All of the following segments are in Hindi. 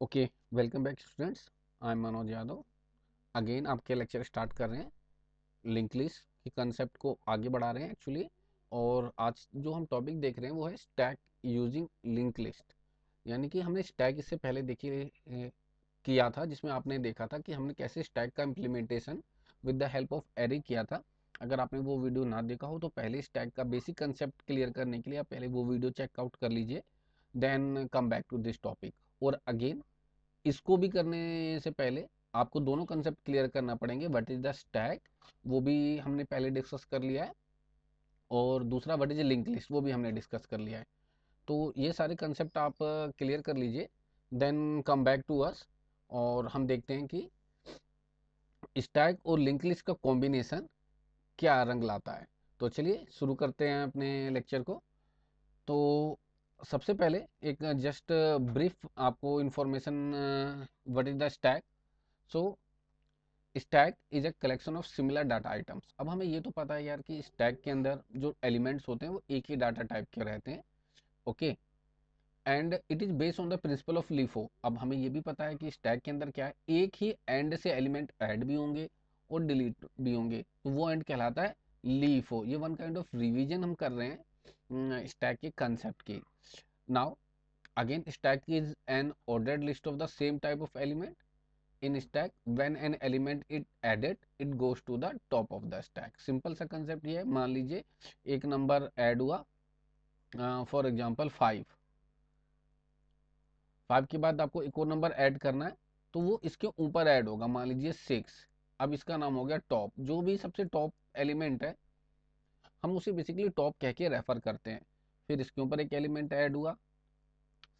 Okay, welcome back students. I am Manoj Yadav. Again आपके लेक्चर स्टार्ट कर रहे हैं। लिंक लिस्ट की कंसेप्ट को आगे बढ़ा रहे हैं एक्चुअली। और आज जो हम टॉपिक देख रहे हैं वो है स्टैक यूजिंग लिंक लिस्ट। यानी कि हमने स्टैक इससे पहले किया था, जिसमें आपने देखा था कि हमने कैसे स्टैक का implementation with the help of array किया था। अगर आपने वो वीडियो ना देखा हो तो पहले स्टैक का बेसिक कंसेप्ट क्लियर करने के लिए आप पहले वो वीडियो चेकआउट कर लीजिए, then come back to this topic. और अगेन इसको भी करने से पहले आपको दोनों कंसेप्ट क्लियर करना पड़ेंगे। व्हाट इज द स्टैक, वो भी हमने पहले डिस्कस कर लिया है, और दूसरा व्हाट इज लिंक लिस्ट, वो भी हमने डिस्कस कर लिया है। तो ये सारे कंसेप्ट आप क्लियर कर लीजिए, then come back to us, और हम देखते हैं कि स्टैक और लिंक लिस्ट का कॉम्बिनेशन क्या रंग लाता है। तो चलिए शुरू करते हैं अपने लेक्चर को। तो सबसे पहले एक जस्ट ब्रीफ आपको information, what is the stack. So stack is a collection of similar data items. अब हमें ये तो पता है यार कि स्टैक के अंदर जो एलिमेंट्स होते हैं वो एक ही डाटा टाइप के रहते हैं। Okay, and it is based on the principle of LIFO. अब हमें ये भी पता है कि स्टैक के अंदर क्या है, एक ही एंड से एलिमेंट ऐड भी होंगे और डिलीट भी होंगे, तो वो एंड कहलाता है लीफो। ये वन काइंड ऑफ रिवीजन हम कर रहे हैं स्टैक के कंसेप्ट की। Now again, stack is an ordered list of the same type of element in stack. When an element it added it goes to the top of the stack. Simple सा कंसेप्ट ये है। मान लीजिए एक नंबर ऐड हुआ, फॉर एग्जांपल 5। 5 के बाद आपको एक और नंबर ऐड करना है, तो वो इसके ऊपर ऐड होगा, मान लीजिए 6। अब इसका नाम हो गया टॉप। जो भी सबसे टॉप एलिमेंट है हम उसे बेसिकली टॉप कह के रेफर करते हैं। फिर इसके ऊपर एक एलिमेंट ऐड हुआ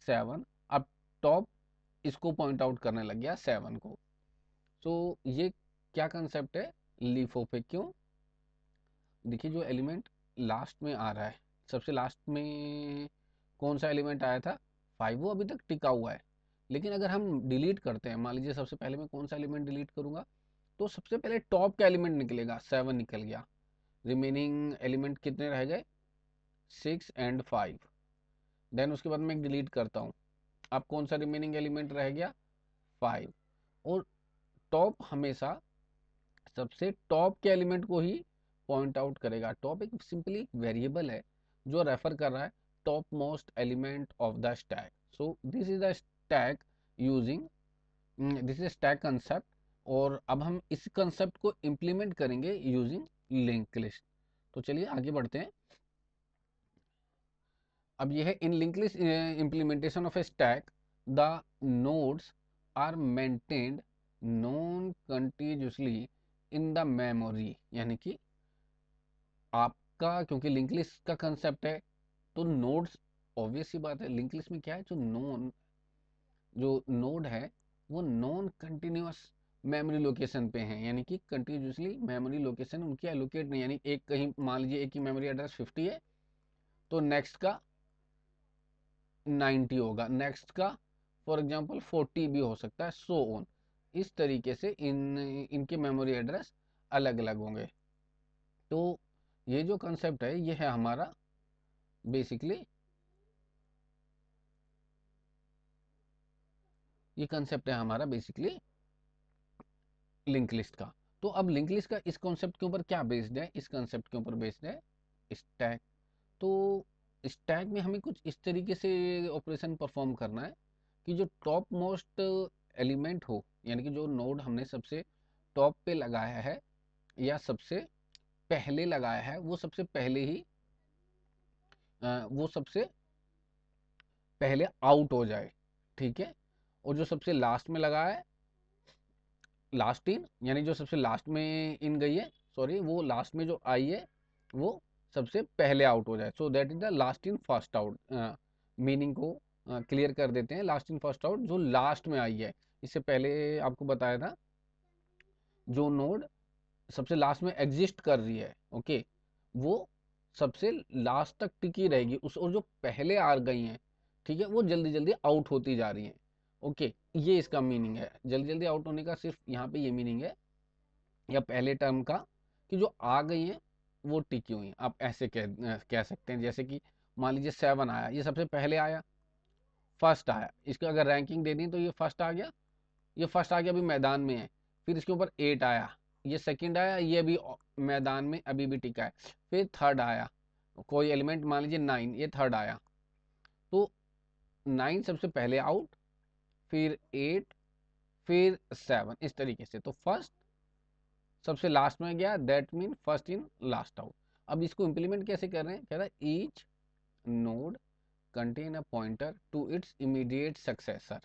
7। अब टॉप इसको पॉइंट आउट करने लग गया 7 को। तो ये क्या कंसेप्ट है, लीफो पे। क्यों? देखिए, जो एलिमेंट लास्ट में आ रहा है, सबसे लास्ट में कौन सा एलिमेंट आया था, 5, वो अभी तक टिका हुआ है। लेकिन अगर हम डिलीट करते हैं, मान लीजिए सबसे पहले मैं कौन सा एलिमेंट डिलीट करूंगा, तो सबसे पहले टॉप का एलिमेंट निकलेगा, 7 निकल गया। रिमेनिंग एलिमेंट कितने रह गए, 6 और 5। देन उसके बाद मैं डिलीट करता हूँ, अब कौन सा रिमेनिंग एलिमेंट रह गया, 5। और टॉप हमेशा सबसे टॉप के एलिमेंट को ही पॉइंट आउट करेगा। टॉप एक सिंपली वेरिएबल है जो रेफर कर रहा है top most element of the stack. So this is the stack using, this is stack concept. और अब हम इस कंसेप्ट को इम्प्लीमेंट करेंगे यूजिंग लिंक लिस्ट। तो चलिए आगे बढ़ते हैं। अब यह है in link list implementation of a stack, the nodes are maintained non continuously in the memory. यानी कि आपका, क्योंकि लिंक लिस्ट का कंसेप्ट है, तो नोड्स, ऑब्वियस सी बात है, लिंक लिस्ट में क्या है, जो नोड है वो नॉन कंटिन्यूस मेमोरी लोकेशन पे हैं। यानी कि कंटिन्यूसली मेमोरी लोकेशन उनकी एलोकेट नहीं, यानी एक कहीं मान लीजिए एक ही मेमोरी एड्रेस 50 है, तो नेक्स्ट का 90 होगा, नेक्स्ट का फॉर एग्जांपल 40 भी हो सकता है, सो ऑन। इस तरीके से इनके मेमोरी एड्रेस अलग अलग होंगे। तो ये जो कंसेप्ट है ये है हमारा बेसिकली, ये कंसेप्ट है हमारा बेसिकली लिंक लिस्ट का। तो अब लिंक लिस्ट का इस कॉन्सेप्ट के ऊपर क्या बेस्ड है, इस कंसेप्ट के ऊपर बेस्ड है स्टैक। तो स्टैक में हमें कुछ इस तरीके से ऑपरेशन परफॉर्म करना है कि जो टॉप मोस्ट एलिमेंट हो, यानी कि जो नोड हमने सबसे टॉप पे लगाया है या सबसे पहले लगाया है, वो सबसे पहले ही वो सबसे पहले आउट हो जाए। ठीक है। और जो सबसे लास्ट में लगा है, लास्ट इन, यानी जो सबसे लास्ट में इन गई है, सॉरी, वो लास्ट में जो आई है वो सबसे पहले आउट हो जाए। So that is the last in first out. Meaning को क्लियर कर देते हैं। लास्ट इन फर्स्ट आउट जो लास्ट में आई है, इससे पहले आपको बताया था जो नोड सबसे लास्ट में एग्जिस्ट कर रही है, ओके, वो सबसे लास्ट तक टिकी रहेगी उस, और जो पहले आ गई हैं, ठीक है, वो जल्दी जल्दी आउट होती जा रही हैं। ओके, ये इसका मीनिंग है। जल्दी जल्दी आउट होने का सिर्फ यहाँ पे ये मीनिंग है, या पहले टर्म का, कि जो आ गई हैं वो टिकी हुई हैं। आप ऐसे कह सकते हैं, जैसे कि मान लीजिए 7 आया, ये सबसे पहले आया, फर्स्ट आया, इसका अगर रैंकिंग देनी तो ये फर्स्ट आ गया, ये फर्स्ट आ गया, अभी मैदान में है। फिर इसके ऊपर 8 आया, ये सेकंड आया, ये भी मैदान में अभी भी टिका है। फिर थर्ड आया, कोई एलिमेंट मान लीजिए 9, ये थर्ड आया, तो 9 सबसे पहले आउट, फिर 8, फिर 7, इस तरीके से। तो फर्स्ट सबसे लास्ट में गया, that mean first in last out. अब इसको इम्प्लीमेंट कैसे कर रहे हैं, कह रहा है each node contain a pointer to its immediate successor.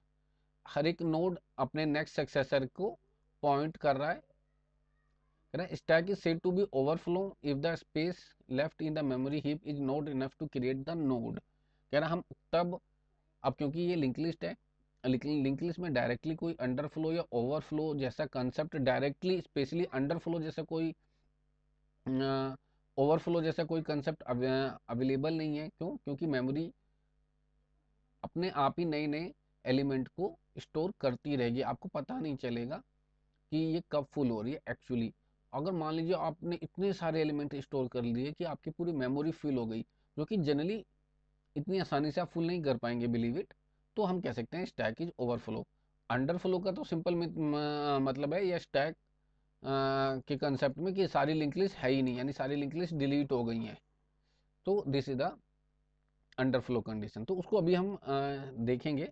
हर एक नोड अपने नेक्स्ट सक्सेसर को पॉइंट कर रहा है। कह रहा है stack is said to be overflow if the space left in the memory heap is not enough to create the node. कह रहा हम तब, अब क्योंकि ये लिंक लिस्ट है, लिंक लिस्ट में डायरेक्टली कोई अंडरफ्लो या ओवरफ्लो जैसा कंसेप्ट डायरेक्टली, स्पेशली अंडरफ्लो जैसा कोई, ओवरफ्लो जैसा कोई कंसेप्ट अवेलेबल नहीं है। क्यों? क्योंकि मेमोरी अपने आप ही नए नए एलिमेंट को स्टोर करती रहेगी, आपको पता नहीं चलेगा कि ये कब फुल हो रही है एक्चुअली। अगर मान लीजिए आपने इतने सारे एलिमेंट स्टोर कर लिए कि आपकी पूरी मेमोरी फिल हो गई, जो कि जनरली इतनी आसानी से आप फुल नहीं कर पाएंगे, बिलीव इट, तो हम कह सकते हैं स्टैक इज ओवरफ्लो। अंडरफ्लो का तो सिंपल मतलब है, या स्टैक के कंसेप्ट में कि सारी लिंक लिस्ट है ही नहीं, यानी सारी लिंक लिस्ट डिलीट हो गई हैं, तो this is the underflow condition. तो उसको अभी हम देखेंगे।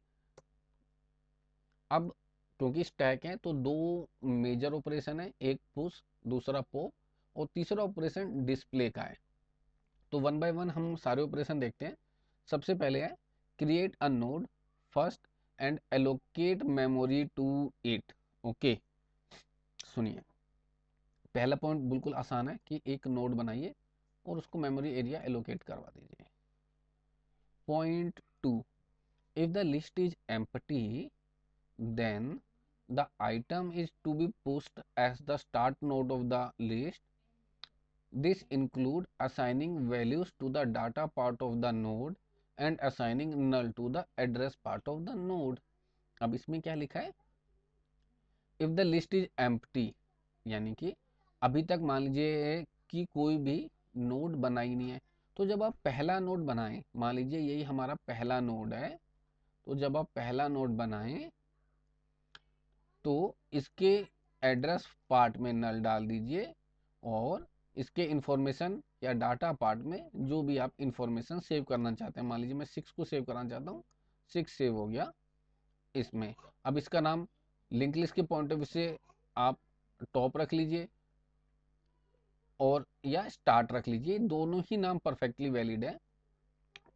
अब क्योंकि स्टैक है तो दो मेजर ऑपरेशन है, एक पुश, दूसरा पॉप, और तीसरा ऑपरेशन डिस्प्ले का है। तो वन बाय वन हम सारे ऑपरेशन देखते हैं। सबसे पहले है create a node first and allocate memory to it. Okay, सुनिए, पहला पॉइंट बिल्कुल आसान है कि एक नोड बनाइए और उसको मेमोरी एरिया एलोकेट करवा दीजिए। Point 2, if the list is empty then the item is to be pushed as the start node of the list. This include assigning values to the data part of the node and assigning null to the address part of the node. अब इसमें क्या लिखा है, if the list is empty, यानी कि अभी तक मान लीजिए कि कोई भी नोड बना ही नहीं है। तो जब आप पहला नोड बनाएं, मान लीजिए यही हमारा पहला नोड है, तो जब आप पहला नोड बनाएं तो इसके एड्रेस पार्ट में नल डाल दीजिए, और इसके इंफॉर्मेशन या डाटा पार्ट में जो भी आप इंफॉर्मेशन सेव करना चाहते हैं, मान लीजिए मैं 6 को सेव करना चाहता हूँ, 6 सेव हो गया इसमें। अब इसका नाम लिंक लिस्ट के पॉइंट ऑफ व्यू से आप टॉप रख लीजिए और या स्टार्ट रख लीजिए, दोनों ही नाम परफेक्टली वैलिड है।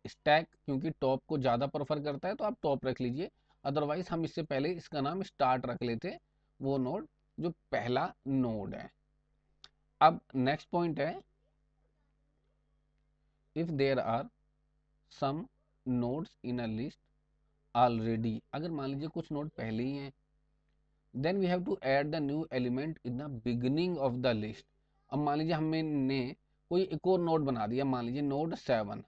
स्टैक क्योंकि टॉप को ज़्यादा प्रेफर करता है तो आप टॉप रख लीजिए, अदरवाइज हम इससे पहले इसका नाम स्टार्ट रख लेते, वो नोड जो पहला नोड है। अब नेक्स्ट पॉइंट है, if there are some nodes in a list already, अगर मान लीजिए कुछ नोड पहले ही हैं, then we have to add the new element in the beginning of the list. अब मान लीजिए हमने कोई एक और नोड बना दिया, मान लीजिए नोड 7,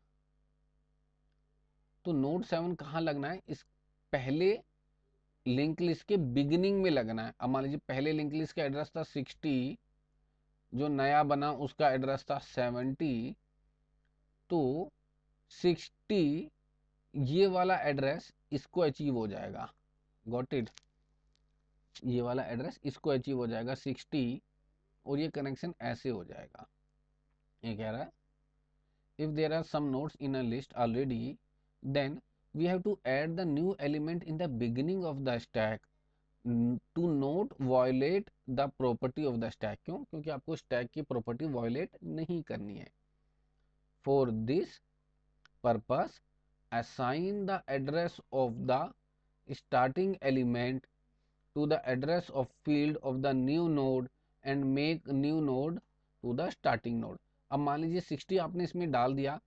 तो नोड 7 कहाँ लगना है, इस पहले लिंक लिस्ट के बिगिनिंग में लगना है। अब मान लीजिए पहले लिंक लिस्ट का एड्रेस था 60, जो नया बना उसका एड्रेस था 70, तो 60 ये वाला एड्रेस इसको अचीव हो जाएगा, गॉट इट, ये वाला एड्रेस इसको अचीव हो जाएगा 60, और ये कनेक्शन ऐसे हो जाएगा। ये कह रहा है if there are some nodes in a list already, then we have to add the new element in the beginning of the stack to not violate the property of the stack। क्यों? क्योंकि आपको स्टैक की प्रॉपर्टी वायलेट नहीं करनी है। For this purpose, assign the address of the starting element to the address of field of the new node and make new node to the starting node। अब मान लीजिए 60 आपने इसमें डाल दिया,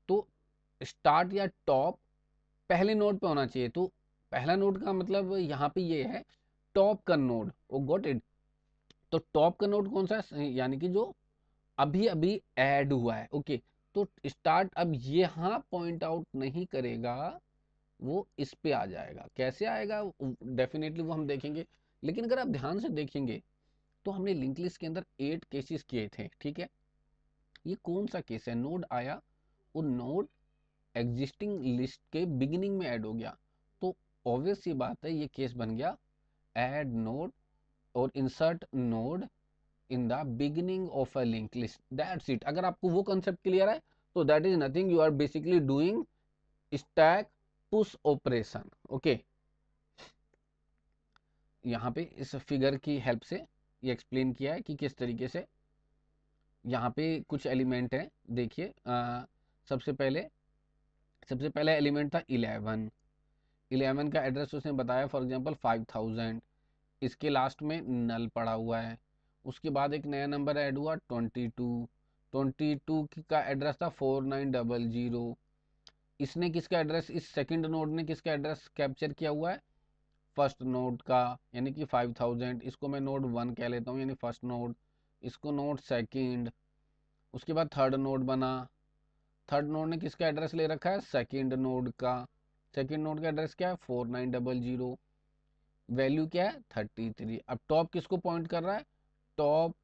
तो स्टार्ट या टॉप पहले नोड पे होना चाहिए। तो पहला नोड का मतलब यहाँ पे ये है टॉप का नोड, ओ गॉट इट। तो टॉप का नोड कौन सा है, यानी कि जो अभी अभी ऐड हुआ है। ओके, तो स्टार्ट अब यहाँ पॉइंट आउट नहीं करेगा, वो इस पे आ जाएगा। कैसे आएगा डेफिनेटली वो हम देखेंगे, लेकिन अगर आप ध्यान से देखेंगे तो हमने लिंक लिस्ट के अंदर 8 केसेस किए थे, ठीक है। ये कौन सा केस है, नोड आया और नोड एग्जिस्टिंग लिस्ट के बिगिनिंग में ऐड हो गया, ऑब्वियस सी बात है ये केस बन गया ऐड नोड और insert node in the beginning of a link list, that's it. अगर आपको वो कंसेप्ट क्लियर है तो that is nothing, you are basically doing stack push operation. Okay, यहाँ पे इस फिगर की हेल्प से ये एक्सप्लेन किया है कि किस तरीके से यहाँ पे कुछ एलिमेंट है। देखिए सबसे पहले सबसे पहला एलिमेंट था 11। 11 का एड्रेस उसने बताया फॉर एग्जांपल 5000, इसके लास्ट में नल पड़ा हुआ है। उसके बाद एक नया नंबर ऐड हुआ 22। 22 का एड्रेस था 4900। इसने किसका एड्रेस, इस सेकंड नोड ने किसका एड्रेस कैप्चर किया हुआ है, फर्स्ट नोड का, यानी कि 5000। इसको मैं नोड 1 कह लेता हूँ यानी फर्स्ट नोड, इसको नोड सेकंड। उसके बाद थर्ड नोड बना, थर्ड नोड ने किसका एड्रेस ले रखा है, सेकंड नोड का। सेकंड नोड का एड्रेस क्या है 4900, वैल्यू क्या है 33। अब टॉप किसको पॉइंट कर रहा है, top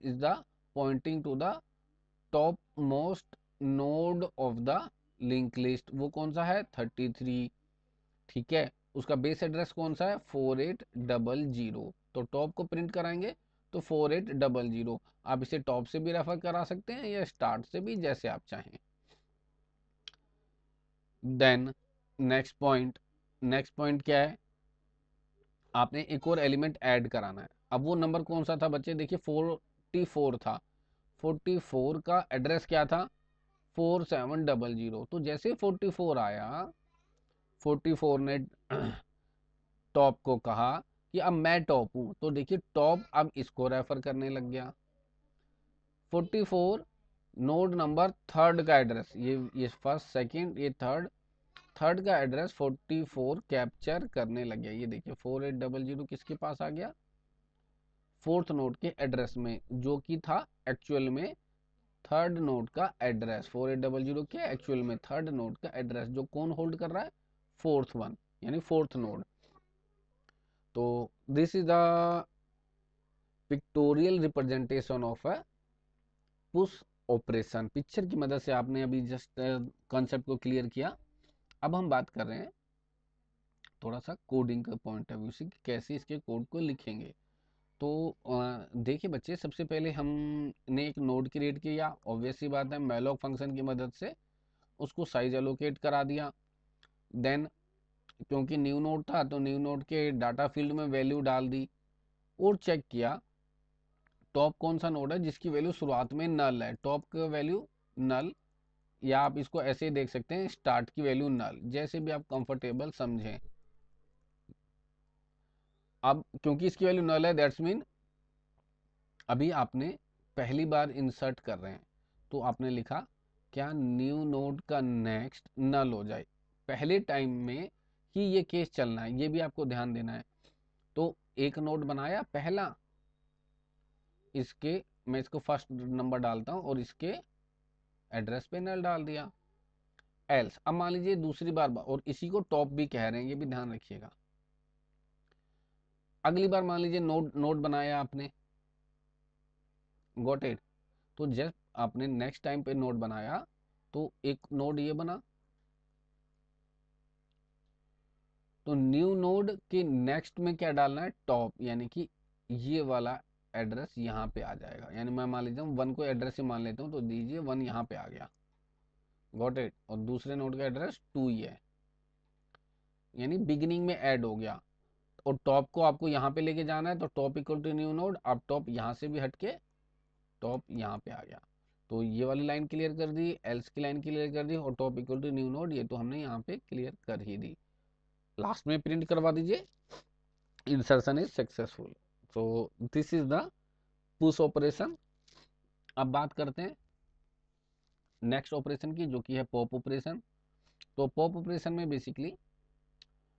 is the pointing to the top most node of the link list, वो कौन सा है 33। ठीक है, उसका बेस एड्रेस कौन सा है 4800, तो टॉप को प्रिंट कराएंगे तो 4800। आप इसे टॉप से भी रेफर करा सकते हैं या स्टार्ट से भी, जैसे आप चाहें। देन नेक्स्ट पॉइंट क्या है, आपने एक और एलिमेंट ऐड कराना है। अब वो नंबर कौन सा था बच्चे, देखिए 44 था। 44 का एड्रेस क्या था 4700। तो जैसे 44 आया, 44 ने टॉप को कहा कि अब मैं टॉप हूं, तो देखिए टॉप अब इसको रेफर करने लग गया। 44 नोड नंबर थर्ड का एड्रेस, ये फर्स्ट सेकंड ये थर्ड, थर्ड का एड्रेस 44 कैप्चर करने लग गया। ये देखिए 4800 किसके पास आ गया, फोर्थ नोड के एड्रेस में, जो कि था एक्चुअल में थर्ड नोड का एड्रेस। 4800 के एक्चुअल में थर्ड नोड का एड्रेस, जो कौन होल्ड कर रहा है, फोर्थ वन, यानी फोर्थ नोड। तो this is the pictorial representation of a push operation. Picture की मदद से आपने अभी जस्ट कॉन्सेप्ट को क्लियर किया। अब हम बात कर रहे हैं थोड़ा सा कोडिंग का पॉइंट ऑफ व्यू से कि कैसे इसके कोड को लिखेंगे। तो देखिए बच्चे, सबसे पहले हमने एक नोड क्रिएट किया, ऑब्वियस सी बात है मैलॉक फंक्शन की मदद से उसको साइज एलोकेट करा दिया। देन क्योंकि न्यू नोड था तो न्यू नोड के डाटा फील्ड में वैल्यू डाल दी और चेक किया टॉप कौन सा नोड है जिसकी वैल्यू शुरुआत में नल है, टॉप का वैल्यू नल, या आप इसको ऐसे ही देख सकते हैं स्टार्ट की वैल्यू नल, जैसे भी आप कंफर्टेबल समझें। अब क्योंकि इसकी वैल्यू नल है, दैट्स मीन अभी आपने पहली बार इंसर्ट कर रहे हैं, तो आपने लिखा क्या न्यू नोड का नेक्स्ट नल हो जाए। पहले टाइम में ही ये केस चलना है, ये भी आपको ध्यान देना है। तो एक नोड बनाया पहला, इसके मैं इसको फर्स्ट नंबर डालता हूं और इसके एड्रेस पे नल डाल दिया। एल्स अब मान लीजिए दूसरी बार और इसी को टॉप भी कह रहे हैं, ये भी ध्यान रखिएगा। अगली बार मान लीजिए नोड नोड बनाया आपने, गॉट इट। तो जब आपने नेक्स्ट टाइम पे नोड बनाया तो एक नोड ये बना, तो न्यू नोड के नेक्स्ट में क्या डालना है, टॉप, यानी कि ये वाला एड्रेस यहाँ पे आ जाएगा। यानी मैं मान लेता हूँ 1 को एड्रेस से मान लेता हूँ, तो दीजिए 1 यहाँ पे आ गया, गॉट इट। और दूसरे नोड का एड्रेस 2 ही है, यानी बिगिनिंग में ऐड हो गया। और टॉप को आपको यहाँ पे लेके जाना है, तो top equal to new node, अब टॉप यहाँ से भी हटके टॉप यहाँ पे आ गया। तो ये वाली लाइन क्लियर कर दी, एल्स की लाइन क्लियर कर दी, और top equal to new node ये तो हमने यहाँ पे क्लियर कर ही दी। लास्ट में प्रिंट करवा दीजिए इंसर्शन इज सक्सेसफुल। तो this is the push operation. अब बात करते हैं नेक्स्ट ऑपरेशन की, जो कि है पॉप ऑपरेशन। तो पॉप ऑपरेशन में बेसिकली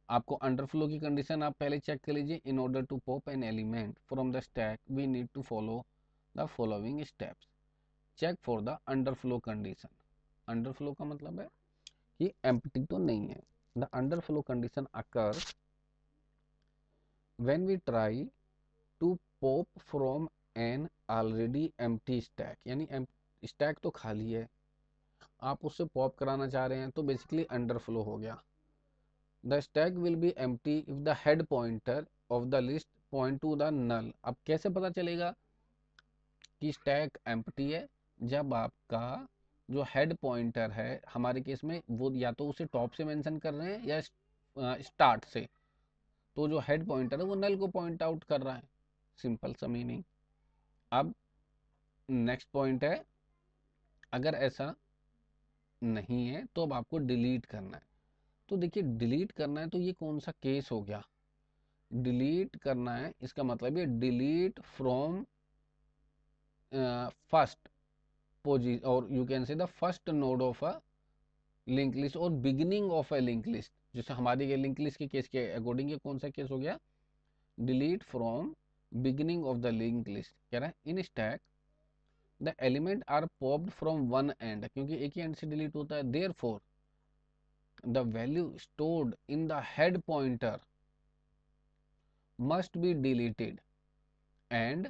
आपको अंडरफ्लो की कंडीशन आप पहले चेक कर लीजिए। In order to pop an element from the stack we need to follow the following steps. Check for the underflow condition. Underflow का मतलब है कि एम्प्टी तो नहीं है। The underflow condition occur when we try to pop from an already empty stack, यानी स्टैक तो खाली है, आप उससे पॉप कराना चाह रहे हैं, तो बेसिकली अंडरफ्लो हो गया। The stack will be empty if the head pointer of the list point to the null. अब कैसे पता चलेगा कि स्टैक एम्प्टी है? जब आपका जो हेड पॉइंटर है हमारे केस में वो या तो उसे टॉप से मेंशन कर रहे हैं या स्टार्ट से, तो जो हेड पॉइंटर है वो नल को पॉइंट आउट कर रहा है। सिंपल सा मीनिंग। अब नेक्स्ट पॉइंट है, अगर ऐसा नहीं है तो अब आपको डिलीट करना है। तो देखिए डिलीट करना है तो ये कौन सा केस हो गया? डिलीट करना है इसका मतलब ये डिलीट फ्रॉम फर्स्ट पोजीशन, और you can say the first node of a link list और beginning of a link list. जैसे हमारी लिंक लिस्ट के केस के अकॉर्डिंग ये कौन सा केस हो गया? Delete from beginning of the link list. कह रहा है in stack the element are popped from one end, क्योंकि एक ही एंड से डिलीट होता है। Therefore the value stored in the head pointer must be deleted and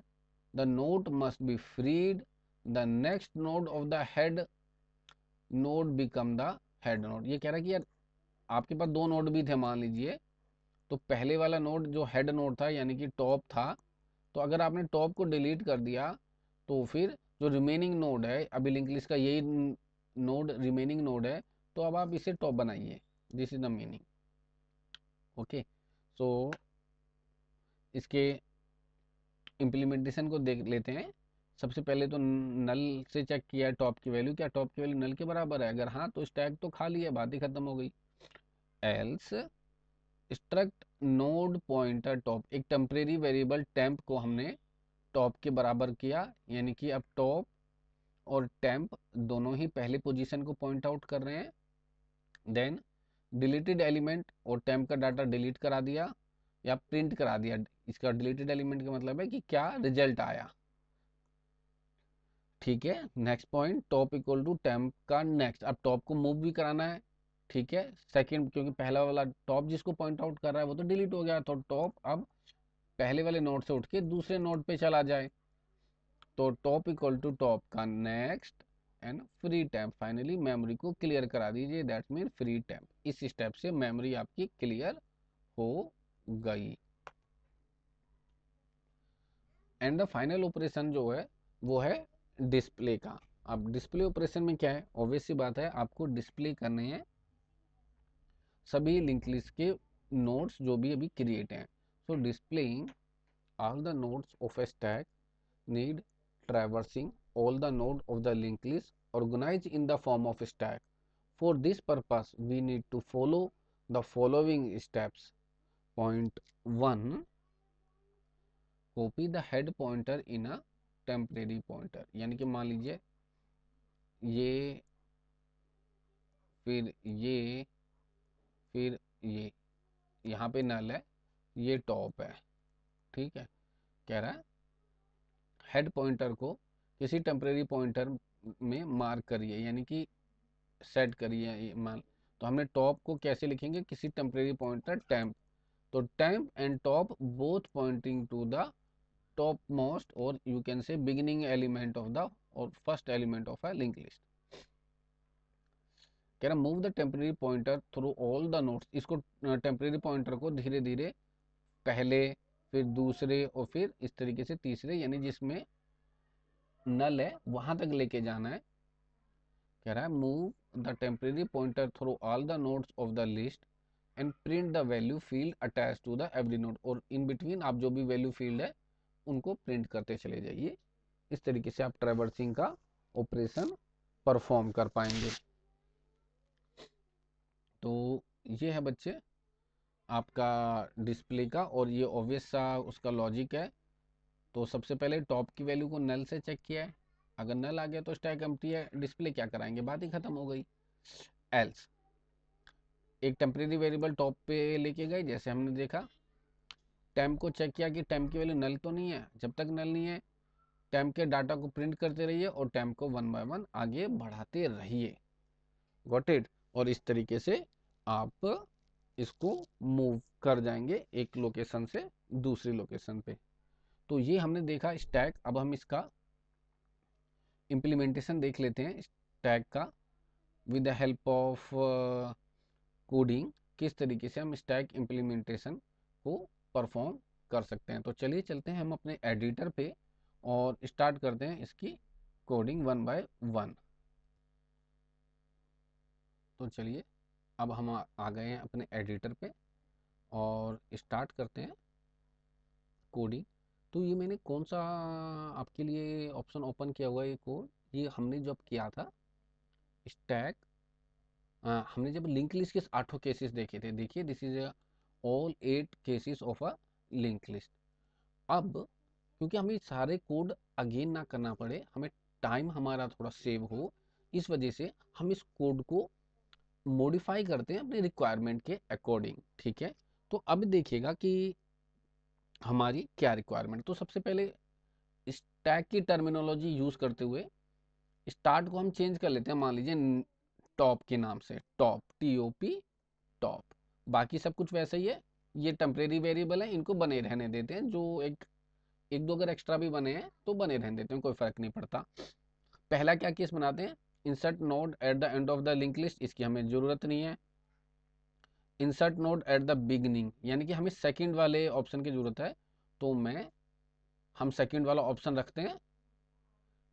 the node must be freed. The next node of the head node become the head node। ये कह रहा है कि यार आपके पास दो नोड भी थे मान लीजिए, तो पहले वाला नोड जो हेड नोड था यानी कि टॉप था, तो अगर आपने टॉप को डिलीट कर दिया तो फिर जो रिमेनिंग नोड है, अभी लिंक लिस्ट का यही नोड रिमेनिंग नोड है, तो अब आप इसे टॉप बनाइए। This is the meaning. Okay, so इसके इम्प्लीमेंटेशन को देख लेते हैं। सबसे पहले तो नल से चेक किया टॉप की वैल्यू, क्या टॉप की वैल्यू नल के बराबर है? अगर हाँ तो स्टैक तो खाली है, बात ही खत्म हो गई। Else struct node pointer top, एक टेम्परेरी वेरिएबल टेम्प को हमने टॉप के बराबर किया, यानी कि अब टॉप और टेम्प दोनों ही पहले पोजीशन को पॉइंट आउट कर रहे हैं। देन डिलीटेड एलिमेंट और टेम्प का डाटा डिलीट करा दिया या प्रिंट करा दिया। इसका डिलीटेड एलिमेंट का मतलब है कि क्या रिजल्ट आया। ठीक है, next point top equal to temp का नेक्स्ट। अब टॉप को मूव भी कराना है। ठीक है, सेकंड, क्योंकि पहला वाला टॉप जिसको पॉइंट आउट कर रहा है वो तो डिलीट हो गया, तो टॉप अब पहले वाले नोड से उठ के दूसरे नोड पे चला जाए। तो टॉप इक्वल टू टॉप का next and free tap. Finally memory को क्लियर करा दीजिए, दैट मीन फ्री टैप। इस स्टेप से मेमोरी आपकी क्लियर हो गई। एंड द फाइनल ऑपरेशन जो है वो है डिस्प्ले का। अब डिस्प्ले ऑपरेशन में क्या है? ऑब्वियस सी बात है, आपको डिस्प्ले करने हैं सभी लिंक लिस्ट के नोड्स जो भी अभी क्रिएट हैं। So displaying all the nodes of a stack need traversing all the node of the linked list organized in the form of stack. For this purpose, we need to follow the following steps. Point 1, copy the head pointer in a temporary pointer। यानी कि मान लीजिए ये, फिर ये, फिर ये, यहाँ पे नल है, ये टॉप है। ठीक है, कह रहा है हेड पॉइंटर को किसी टेम्परेरी पॉइंटर में मार्क करिए, यानी कि सेट करिए। मान, तो हमने टॉप को कैसे लिखेंगे? किसी टेम्परेरी पॉइंटर टेम्प। तो temp and top both pointing to the top most और you can say beginning element of the और first element of a link list. कह रहा move the temporary pointer through all the nodes. इसको टेम्परेरी पॉइंटर को धीरे धीरे पहले, फिर दूसरे और फिर इस तरीके से तीसरे, यानी जिसमें नल है वहां तक लेके जाना है। कह रहा है move the temporary pointer through all the nodes of the list and print the value field attach to the every node. और इन बिटवीन आप जो भी वैल्यू फील्ड है उनको प्रिंट करते चले जाइए। इस तरीके से आप ट्रैवर्सिंग का ऑपरेशन परफॉर्म कर पाएंगे। तो ये है बच्चे आपका डिस्प्ले का, और ये ऑब्वियस सा उसका लॉजिक है। तो सबसे पहले टॉप की वैल्यू को नल से चेक किया है, अगर नल आ गया तो स्टैक एम्प्टी है, डिस्प्ले क्या कराएंगे, बात ही खत्म हो गई। एल्स एक टेम्परेरी वेरिएबल टॉप पे लेके गए, जैसे हमने देखा टेम्प को चेक किया कि टेम्प की वैल्यू नल तो नहीं है। जब तक नल नहीं है टेम्प के डाटा को प्रिंट करते रहिए और टेम्प को वन बाय वन आगे बढ़ाते रहिए। Got it? और इस तरीके से आप इसको मूव कर जाएंगे एक लोकेशन से दूसरी लोकेशन पे। तो ये हमने देखा स्टैक। अब हम इसका इम्प्लीमेंटेशन देख लेते हैं स्टैक का with the help of coding. किस तरीके से हम स्टैक इम्प्लीमेंटेशन को परफॉर्म कर सकते हैं। तो चलिए चलते हैं हम अपने एडिटर पे और स्टार्ट करते हैं इसकी कोडिंग वन बाय वन। तो चलिए अब हम आ गए हैं अपने एडिटर पे और स्टार्ट करते हैं कोडिंग। तो ये मैंने कौन सा आपके लिए ऑप्शन ओपन किया हुआ है, ये कोड ये हमने जब किया था स्टैक, हमने जब लिंक लिस्ट के 8 केसेस देखे थे। देखिए this is all 8 cases of a link list. अब क्योंकि हमें सारे कोड अगेन ना करना पड़े, हमें टाइम हमारा थोड़ा सेव हो, इस वजह से हम इस कोड को मॉडिफाई करते हैं अपने रिक्वायरमेंट के अकॉर्डिंग। ठीक है, तो अब देखिएगा कि हमारी क्या रिक्वायरमेंट। तो सबसे पहले स्टैक की टर्मिनोलॉजी यूज करते हुए स्टार्ट को हम चेंज कर लेते हैं, मान लीजिए टॉप के नाम से, टॉप TOP टॉप। बाकी सब कुछ वैसा ही है, ये टेम्परेरी वेरिएबल है, इनको बने रहने देते हैं। जो एक एक दो अगर एक्स्ट्रा भी बने हैं तो बने रहने देते हैं, कोई फर्क नहीं पड़ता। पहला क्या केस बनाते हैं, insert node at the end of the link list, इसकी हमें जरूरत नहीं है। Insert node at the beginning, यानी कि हमें सेकंड वाले ऑप्शन की जरूरत है, तो हम सेकंड वाला ऑप्शन रखते हैं।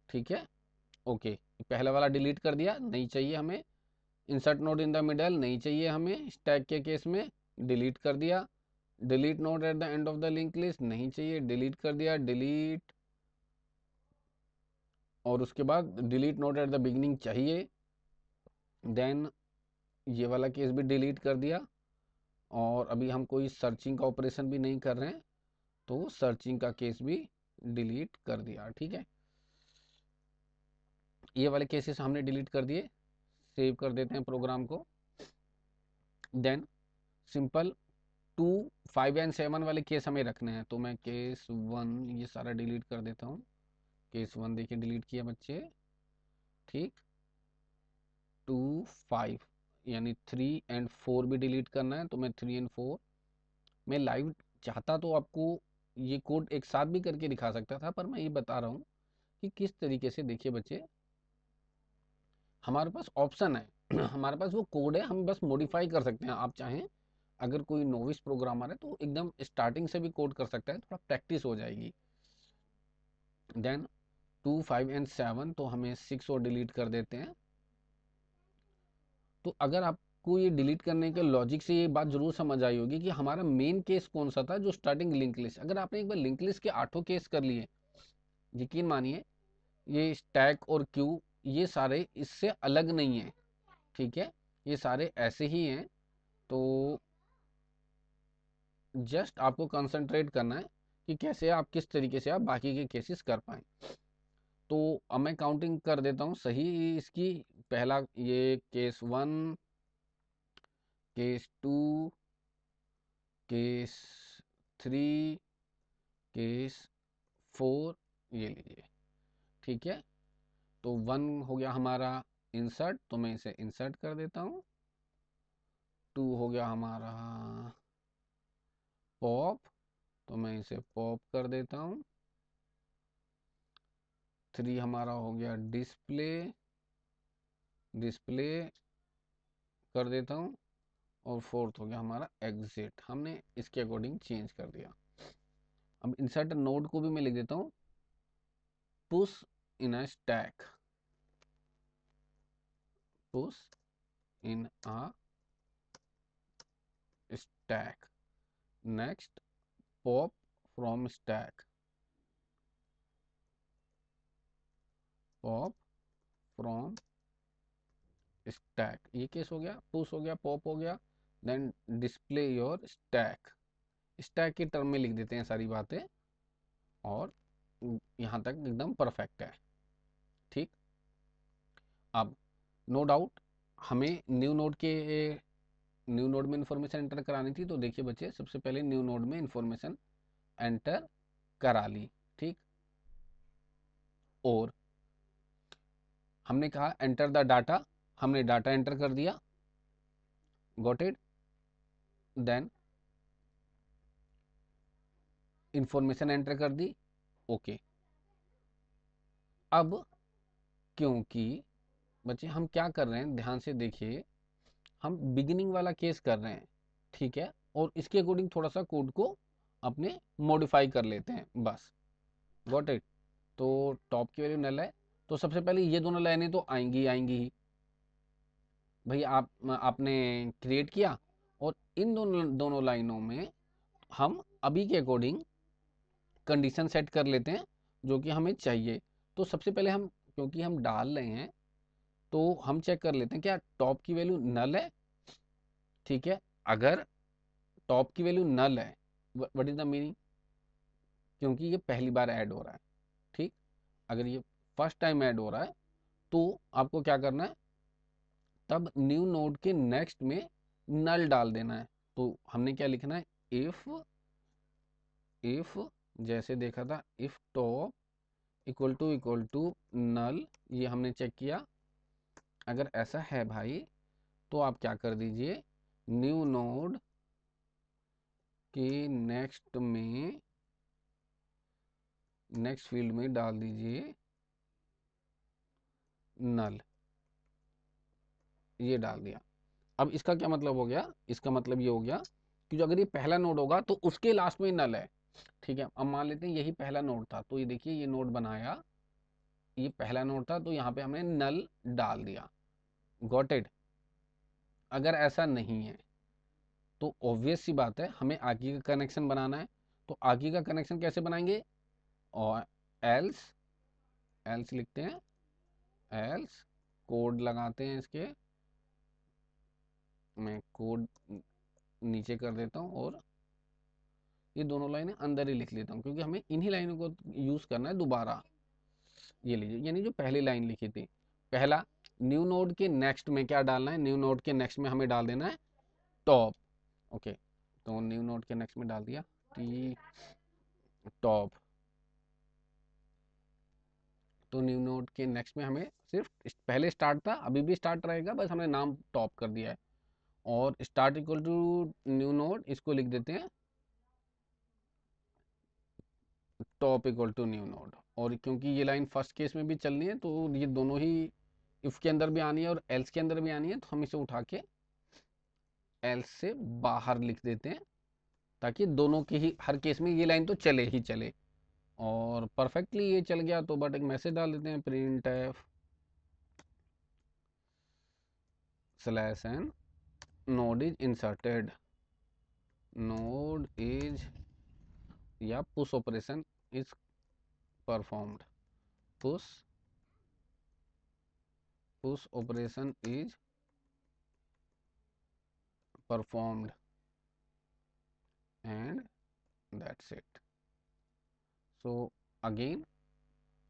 ठीक है, ओके। पहला वाला डिलीट कर दिया, नहीं चाहिए हमें। Insert node in the middle नहीं चाहिए हमें स्टैक के केस में, डिलीट कर दिया। Delete node at the end of the link list नहीं चाहिए, डिलीट कर दिया, डिलीट। और उसके बाद delete node at the beginning चाहिए, देन ये वाला केस भी डिलीट कर दिया। और अभी हम कोई सर्चिंग का ऑपरेशन भी नहीं कर रहे हैं, तो सर्चिंग का केस भी डिलीट कर दिया। ठीक है, ये वाले केसेस हमने डिलीट कर दिए। सेव कर देते हैं प्रोग्राम को। देन सिंपल 2, 5 एंड 7 वाले केस हमें रखने हैं, तो मैं केस 1 ये सारा डिलीट कर देता हूँ। केस 1 देखिए डिलीट किया बच्चे। ठीक, 2, 5 यानी 3 एंड 4 भी डिलीट करना है, तो मैं 3 एंड 4 मैं लाइव चाहता तो आपको ये कोड एक साथ भी करके दिखा सकता था, पर मैं ये बता रहा हूँ कि किस तरीके से। देखिए बच्चे, हमारे पास ऑप्शन है हमारे पास वो कोड है, हम बस मॉडिफाई कर सकते हैं। आप चाहें, अगर कोई नोविस प्रोग्रामर है तो एकदम स्टार्टिंग से भी कोड कर सकता है, थोड़ा प्रैक्टिस हो जाएगी। देन 2, 5 एंड 7, तो हमें 6 और डिलीट कर देते हैं। तो अगर आपको ये डिलीट करने के लॉजिक से ये बात जरूर समझ आई होगी कि हमारा मेन केस कौन सा था, जो स्टार्टिंग लिंक लिस्ट। अगर आपने एक बार लिंक लिस्ट के 8 केस कर लिए, यकीन मानिए ये स्टैक और क्यू ये सारे इससे अलग नहीं है। ठीक है, ये सारे ऐसे ही हैं। तो जस्ट आपको कंसंट्रेट करना है कि कैसे आप, किस तरीके से आप बाकी के केसेस कर पाएँ। तो अब मैं काउंटिंग कर देता हूँ सही इसकी। पहला ये केस 1, केस 2, केस 3, केस 4, ये लीजिए। ठीक है, तो 1 हो गया हमारा इंसर्ट, तो मैं इसे इंसर्ट कर देता हूँ। 2 हो गया हमारा पॉप, तो मैं इसे पॉप कर देता हूँ। 3 हमारा हो गया डिस्प्ले, डिस्प्ले कर देता हूँ। और 4th हो गया हमारा एग्जिट, हमने इसके अकॉर्डिंग चेंज कर दिया। अब इंसर्ट नोड को भी मैं लिख देता हूँ push in a stack, push in a stack. Next pop from stack, pop from stack. ये केस हो गया, पुश हो गया, पॉप हो गया। Then display your stack, stack के टर्म में लिख देते हैं सारी बातें, और यहाँ तक एकदम परफेक्ट है। ठीक, अब नो डाउट हमें न्यू नोड में इंफॉर्मेशन एंटर करानी थी। तो देखिए बच्चे, सबसे पहले न्यू नोड में इंफॉर्मेशन एंटर करा ली। ठीक, और हमने कहा एंटर द डाटा, हमने डाटा एंटर कर दिया, got it. Then information enter कर दी, ओके। अब क्योंकि बच्चे हम क्या कर रहे हैं, ध्यान से देखिए, हम बिगिनिंग वाला केस कर रहे हैं। ठीक है, और इसके अकॉर्डिंग थोड़ा सा कोड को अपने मॉडिफाई कर लेते हैं, बस। Got it. तो टॉप की वैल्यू नल है, तो सबसे पहले ये दोनों लाइनें तो आएंगी आएंगी ही भाई। आपने क्रिएट किया, और इन दोनों दोनों लाइनों में हम अभी के अकॉर्डिंग कंडीशन सेट कर लेते हैं जो कि हमें चाहिए। तो सबसे पहले हम, क्योंकि हम डाल रहे हैं, तो हम चेक कर लेते हैं क्या टॉप की वैल्यू नल है। ठीक है, अगर टॉप की वैल्यू नल है, व्हाट इज द मीनिंग, क्योंकि ये पहली बार ऐड हो रहा है। ठीक, अगर ये फर्स्ट टाइम ऐड हो रहा है, तो आपको क्या करना है, तब न्यू नोड के नेक्स्ट में नल डाल देना है। तो हमने क्या लिखना है, इफ जैसे देखा था, if top equal to null, ये हमने चेक किया। अगर ऐसा है भाई, तो आप क्या कर दीजिए, न्यू नोड के नेक्स्ट फील्ड में डाल दीजिए नल। ये डाल दिया। अब इसका क्या मतलब हो गया, इसका मतलब ये हो गया कि जो अगर ये पहला नोड होगा तो उसके लास्ट में नल है। ठीक है, अब मान लेते हैं यही पहला नोड था, तो ये देखिए ये नोड बनाया, ये पहला नोड था, तो यहाँ पे हमने नल डाल दिया। Got it. अगर ऐसा नहीं है, तो ऑब्वियस सी बात है, हमें आगे का कनेक्शन बनाना है। तो आगे का कनेक्शन कैसे बनाएंगे, और एल्स एल्स लिखते हैं, एल्स कोड लगाते हैं इसके, मैं कोड नीचे कर देता हूँ, और ये दोनों लाइनें अंदर ही लिख लेता हूँ, क्योंकि हमें इन्हीं लाइनों को यूज करना है दोबारा। ये लीजिए, यानी जो पहली लाइन लिखी थी, पहला, न्यू नोड के नेक्स्ट में क्या डालना है, न्यू नोड के नेक्स्ट में हमें डाल देना है टॉप। ओके, तो न्यू नोड के नेक्स्ट में डाल दिया टी टॉप। तो न्यू नोड के नेक्स्ट में हमें सिर्फ पहले स्टार्ट था, अभी भी स्टार्ट रहेगा, बस हमने नाम टॉप कर दिया है। और start equal to new node, इसको लिख देते हैं top equal to new node. और क्योंकि ये लाइन फर्स्ट केस में भी चलनी है, तो ये दोनों ही इफ के अंदर भी आनी है और एल्स के अंदर भी आनी है, तो हम इसे उठा के एल्स से बाहर लिख देते हैं, ताकि दोनों के ही हर केस में ये लाइन तो चले ही चले। और परफेक्टली ये चल गया, तो बट एक मैसेज डाल देते हैं, print f slash n node is inserted, node is, या push operation is performed, push push operation is performed, and that's it. So again,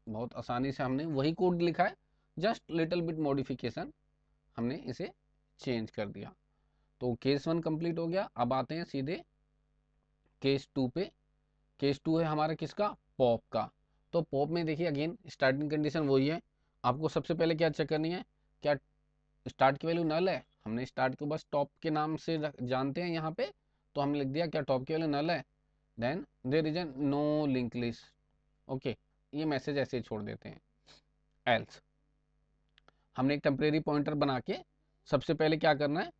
बहुत आसानी से हमने वही कोड लिखा है, जस्ट लिटिल बिट मॉडिफिकेशन, हमने इसे चेंज कर दिया। तो केस 1 कंप्लीट हो गया। अब आते हैं सीधे केस 2 पे। केस 2 है हमारा किसका, पॉप का। तो पॉप में देखिए अगेन स्टार्टिंग कंडीशन वही है। आपको सबसे पहले क्या चेक करनी है, क्या स्टार्ट की वैल्यू नल है। हमने स्टार्ट को बस टॉप के नाम से जानते हैं यहाँ पे, तो हमने लिख दिया क्या टॉप की वैल्यू नल है। Then there is a no link list. Okay, ये मैसेज ऐसे ही छोड़ देते हैं। एल्स हमने एक टेम्परेरी पॉइंटर बना के सबसे पहले क्या करना है,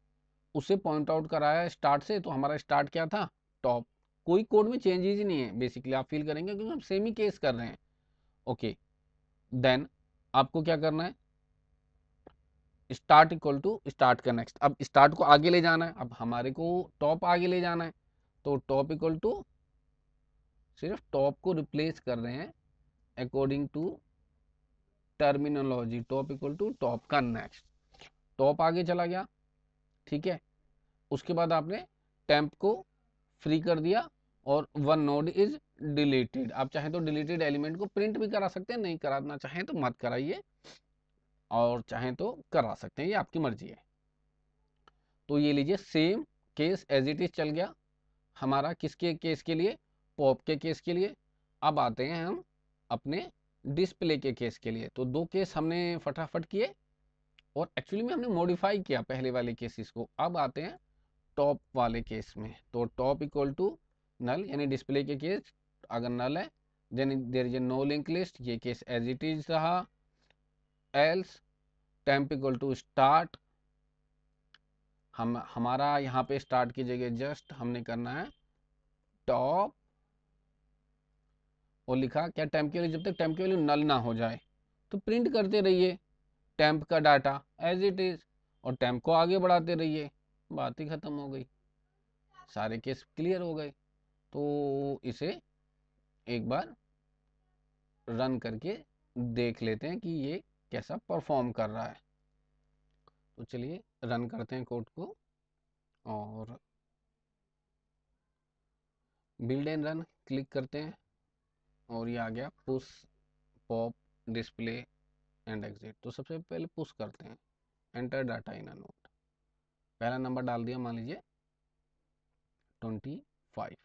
उसे पॉइंट आउट कराया है स्टार्ट से। तो हमारा स्टार्ट क्या था, टॉप। कोई कोड में चेंजेस ही नहीं है बेसिकली, आप फील करेंगे क्योंकि हम सेम ही केस कर रहे हैं। ओके, देन आपको क्या करना है, स्टार्ट इक्वल टू स्टार्ट का नेक्स्ट। अब स्टार्ट को आगे ले जाना है, अब हमारे को टॉप आगे ले जाना है, तो टॉप इक्वल टू, सिर्फ टॉप को रिप्लेस कर रहे हैं according to terminology. Top equal to top का नेक्स्ट, टॉप आगे चला गया। ठीक है, उसके बाद आपने टेम्प को फ्री कर दिया, और वन नोड इज डिलीटेड। आप चाहें तो डिलीटेड एलिमेंट को प्रिंट भी करा सकते हैं, नहीं कराना चाहें तो मत कराइए, और चाहें तो करा सकते हैं, ये आपकी मर्जी है। तो ये लीजिए, same case as it is चल गया हमारा, किसके केस के लिए, पॉप के केस के लिए। अब आते हैं हम अपने डिस्प्ले के केस के लिए। तो दो केस हमने फटाफट किए, और एक्चुअली में हमने मॉडिफाई किया पहले वाले केसेस को। अब आते हैं टॉप वाले केस में। तो टॉप इक्वल टू नल, यानी डिस्प्ले के केस अगर नल है, then there is a no link list, ये केस एज इट इज रहा। Else temp equal to start, हमारा यहाँ पे स्टार्ट की जगह जस्ट हमने करना है टॉप, और लिखा क्या, टेम्प की वैल्यू, जब तक टेम्प की वैल्यू नल ना हो जाए तो प्रिंट करते रहिए टेम्प का डाटा एज इट इज, और टेम्प को आगे बढ़ाते रहिए, बात ही खत्म हो गई, सारे केस क्लियर हो गए। तो इसे एक बार रन करके देख लेते हैं कि ये कैसा परफॉर्म कर रहा है। तो चलिए रन करते हैं कोड को, और बिल्ड एंड रन क्लिक करते हैं, और ये आ गया push pop display and exit. तो सबसे पहले पुश करते हैं, enter data in a node, पहला नंबर डाल दिया मान लीजिए 25,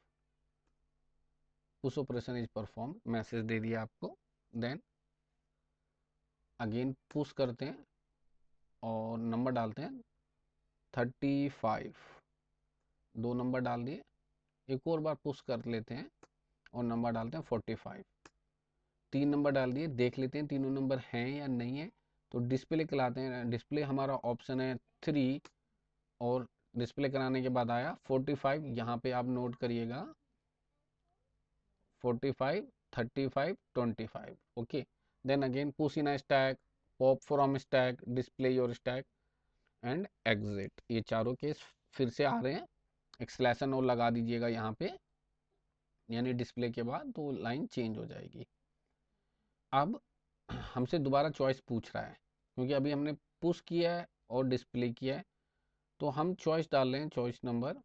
push operation is perform, message दे दिया आपको। देन अगेन पुश करते हैं और नंबर डालते हैं 35, दो नंबर डाल दिए, एक और बार पुश कर लेते हैं और नंबर डालते हैं 45, तीन नंबर डाल दिए, देख लेते हैं तीनों नंबर हैं या नहीं है। तो डिस्प्ले कराते हैं, डिस्प्ले हमारा ऑप्शन है 3, और डिस्प्ले कराने के बाद आया 45, यहाँ पे आप नोट करिएगा 45, 35, 25, okay. Then again push in a stack, pop from stack, display your stack and exit, ये चारों केस फिर से आ रहे हैं। एक्सलेशन और लगा दीजिएगा यहाँ पे, यानी डिस्प्ले के बाद तो लाइन चेंज हो जाएगी। अब हमसे दोबारा चॉइस पूछ रहा है, क्योंकि अभी हमने पुश किया है और डिस्प्ले किया है, तो हम चॉइस डाल रहे हैं, चॉइस नंबर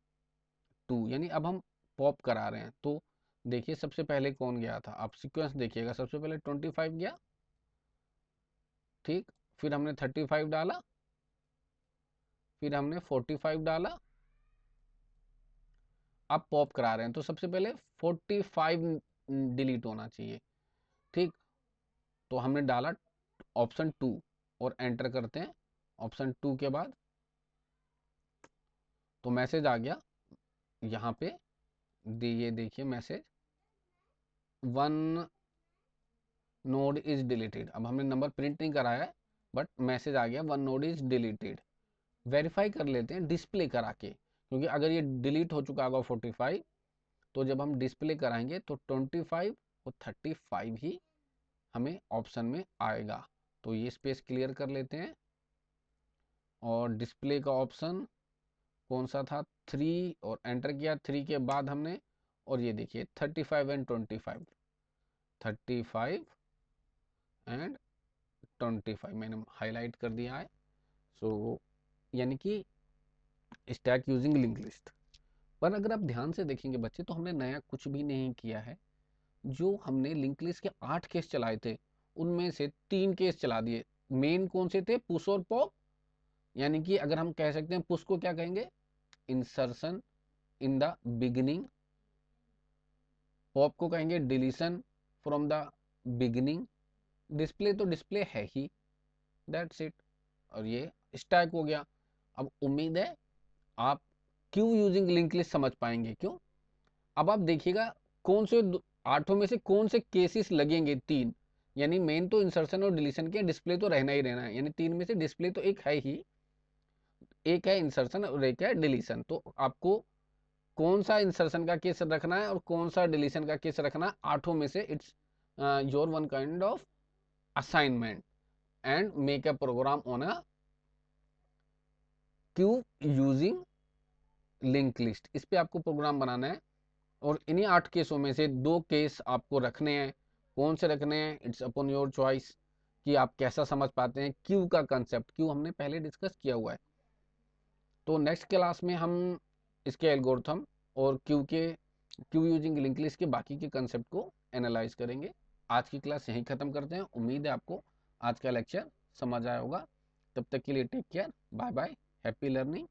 2, यानी अब हम पॉप करा रहे हैं। तो देखिए सबसे पहले कौन गया था, आप सीक्वेंस देखिएगा, सबसे पहले 25 गया, ठीक, फिर हमने 35 डाला, फिर हमने 45 डाला, अब पॉप करा रहे हैं तो सबसे पहले 45 डिलीट होना चाहिए, ठीक। तो हमने डाला ऑप्शन 2 और एंटर करते हैं, ऑप्शन 2 के बाद तो मैसेज आ गया यहाँ पे, ये देखिए मैसेज 1 नोड इज डिलीटेड। अब हमने नंबर प्रिंट नहीं कराया है, बट मैसेज आ गया 1 नोड इज डिलीटेड। वेरीफाई कर लेते हैं डिस्प्ले करा के, क्योंकि अगर ये डिलीट हो चुका होगा 45, तो जब हम डिस्प्ले कराएंगे तो 25 और 35 ही हमें ऑप्शन में आएगा। तो ये स्पेस क्लियर कर लेते हैं, और डिस्प्ले का ऑप्शन कौन सा था, 3, और एंटर किया 3 के बाद हमने, और ये देखिए 35 एंड 25, 35 एंड 25 मैंने हाईलाइट कर दिया है। सो यानी कि स्टैक यूजिंग लिंक लिस्ट। पर अगर आप ध्यान से देखेंगे बच्चे, तो हमने नया कुछ भी नहीं किया है। जो हमने लिंक लिस्ट के 8 केस चलाए थे, उनमें से 3 केस चला दिए। मेन कौन से थे, पुश और पॉप, यानी कि अगर हम कह सकते हैं पुश को क्या कहेंगे, insertion in the beginning, pop को कहेंगे deletion from the beginning, display तो डिस्प्ले है ही, दैट्स इट, और ये स्टैक हो गया। अब उम्मीद है आप क्यों यूजिंग लिंक लिस्ट समझ पाएंगे, क्यों। अब आप देखिएगा कौन से 8 में से कौन से केसेस लगेंगे, 3, यानी मेन तो इंसर्शन और डिलीशन के, डिस्प्ले तो रहना ही रहना है, यानी 3 में से डिस्प्ले तो एक है ही, एक है इंसर्शन और एक है डिलीशन। तो आपको कौन सा इंसर्शन का केस रखना है और कौन सा डिलीशन का केस रखना है, 8 में से it's your one kind of assignment, and make a program on a queue using link list, इस पे आपको प्रोग्राम बनाना है। और इन्हीं 8 केसों में से 2 केस आपको रखने हैं, कौन से रखने हैं, इट्स अपॉन योर चॉइस, कि आप कैसा समझ पाते हैं क्यू का कंसेप्ट, क्यू हमने पहले डिस्कस किया हुआ है। तो नेक्स्ट क्लास में हम इसके एल्गोरिथम और क्यू यूजिंग लिंक लिस्ट के बाकी के कंसेप्ट को एनालाइज करेंगे। आज की क्लास यहीं ख़त्म करते हैं, उम्मीद है आपको आज का लेक्चर समझ आया होगा। तब तक के लिए take care, bye bye, happy learning.